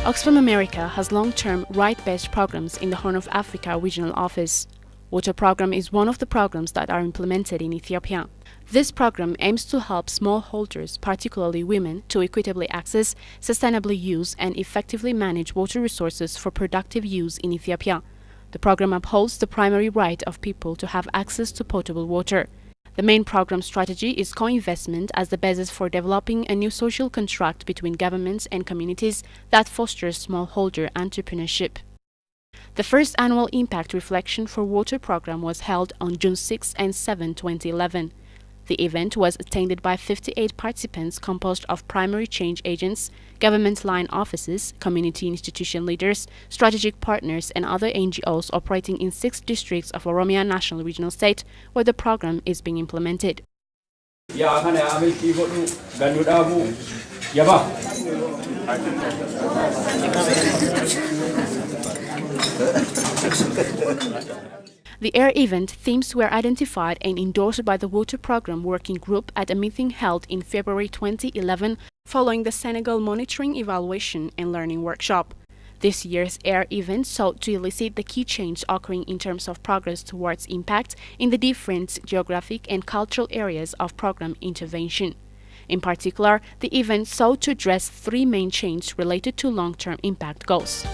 Oxfam America has long-term right-based programs in the Horn of Africa Regional Office. Water Program is one of the programs that are implemented in Ethiopia. This program aims to help smallholders, particularly women, to equitably access, sustainably use and effectively manage water resources for productive use in Ethiopia. The program upholds the primary right of people to have access to potable water. The main program strategy is co-investment as the basis for developing a new social contract between governments and communities that fosters smallholder entrepreneurship. The first annual impact reflection for Water Program was held on June 6 and 7, 2011. The event was attended by 58 participants composed of primary change agents, government line offices, community institution leaders, strategic partners and other NGOs operating in 6 districts of Oromia National Regional State where the program is being implemented. The air event themes were identified and endorsed by the Water Program Working Group at a meeting held in February 2011 following the Senegal Monitoring Evaluation and Learning Workshop. This year's air event sought to elicit the key change occurring in terms of progress towards impact in the different geographic and cultural areas of program intervention. In particular, the event sought to address 3 main changes related to long-term impact goals.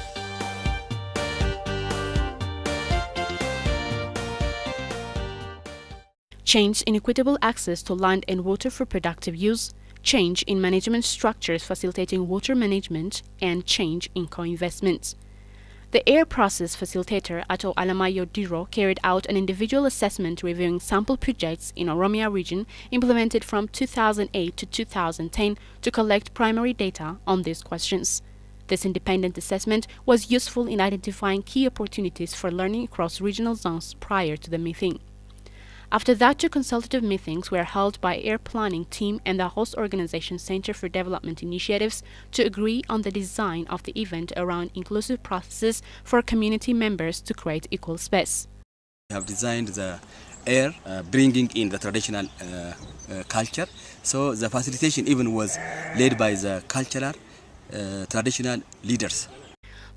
Change in equitable access to land and water for productive use, change in management structures facilitating water management, and change in co-investment. The air process facilitator Ato Alamayo Diro carried out an individual assessment reviewing sample projects in Oromia region implemented from 2008 to 2010 to collect primary data on these questions. This independent assessment was useful in identifying key opportunities for learning across regional zones prior to the meeting. After that, 2 consultative meetings were held by Air Planning Team and the host organization Center for Development Initiatives to agree on the design of the event around inclusive processes for community members to create equal space. We have designed the air, bringing in the traditional culture. So the facilitation even was led by the cultural traditional leaders.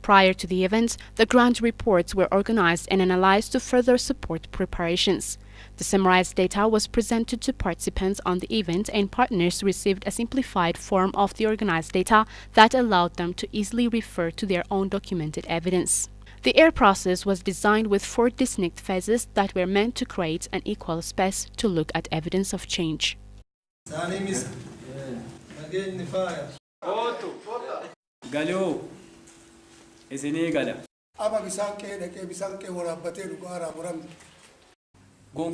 Prior to the event, the grant reports were organized and analyzed to further support preparations. The summarized data was presented to participants on the event and partners received a simplified form of the organized data that allowed them to easily refer to their own documented evidence. The air process was designed with 4 distinct phases that were meant to create an equal space to look at evidence of change. In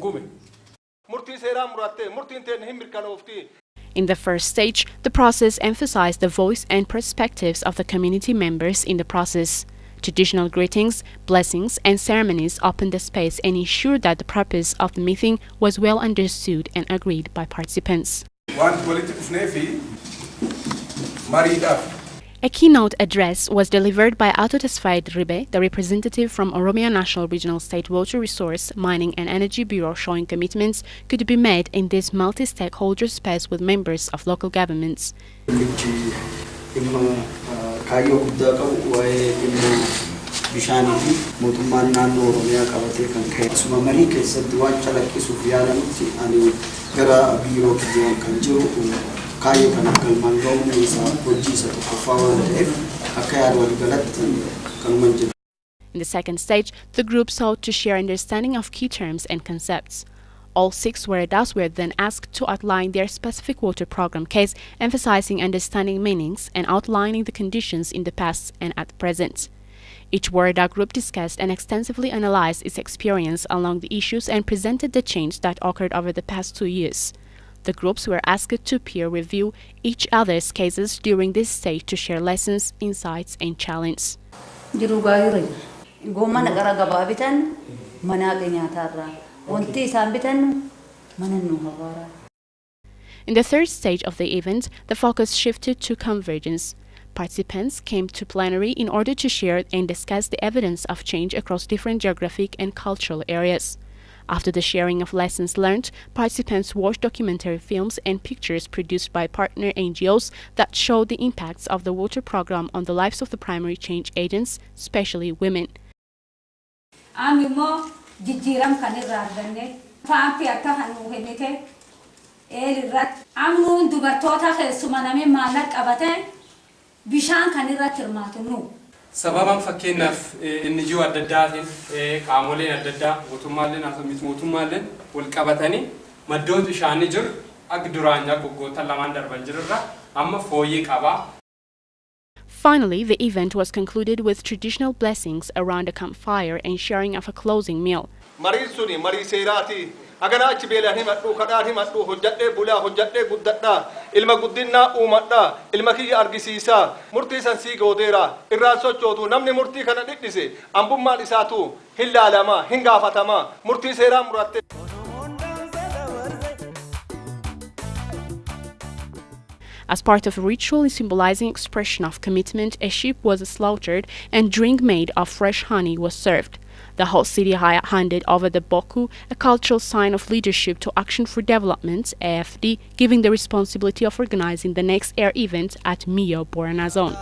the first stage, the process emphasized the voice and perspectives of the community members in the process. Traditional greetings, blessings, and ceremonies opened the space and ensured that the purpose of the meeting was well understood and agreed by participants. A keynote address was delivered by Ato Tesfaye Ribe, the representative from Oromia National Regional State Water Resource, Mining and Energy Bureau, showing commitments could be made in this multi-stakeholder space with members of local governments. In the second stage, the group sought to share understanding of key terms and concepts. All 6 waradas were then asked to outline their specific water program case, emphasizing understanding meanings and outlining the conditions in the past and at present. Each warada group discussed and extensively analyzed its experience along the issues and presented the change that occurred over the past 2 years. The groups were asked to peer review each other's cases during this stage to share lessons, insights, and challenges. In the third stage of the event, the focus shifted to convergence. Participants came to plenary in order to share and discuss the evidence of change across different geographic and cultural areas. After the sharing of lessons learned, participants watched documentary films and pictures produced by partner NGOs that showed the impacts of the water program on the lives of the primary change agents, especially women. Sababan fakkeenyaaf inni jiru adda addaatiin qaamoleen adda addaa mootummaaleen haasamitti mootummaaleen wal qabatanii maddoota bishaanii jiru akka duraan goggoota lamaan darban jirurra amma fooyyee qabaa. Finally, the event was concluded with traditional blessings around a campfire and sharing of a closing meal. Agana achi beelaan himadhu kadhaan himadhu hojjadhee bulaa hojjadhee guddadhaa ilma guddinnaa uumadhaa ilma kiyya argisiisaa murtii san sii gooteera irraan sochootu namni murtii kana dhidhise ambummaan isaatu hin laalamaa hin gaafatamaa murtii seeraan muratte. As part of a ritual symbolizing expression of commitment, a sheep was slaughtered and drink made of fresh honey was served. The whole city handed over the boku, a cultural sign of leadership to Action for Development, AFD, giving the responsibility of organizing the next air event at Mio Borana Zone.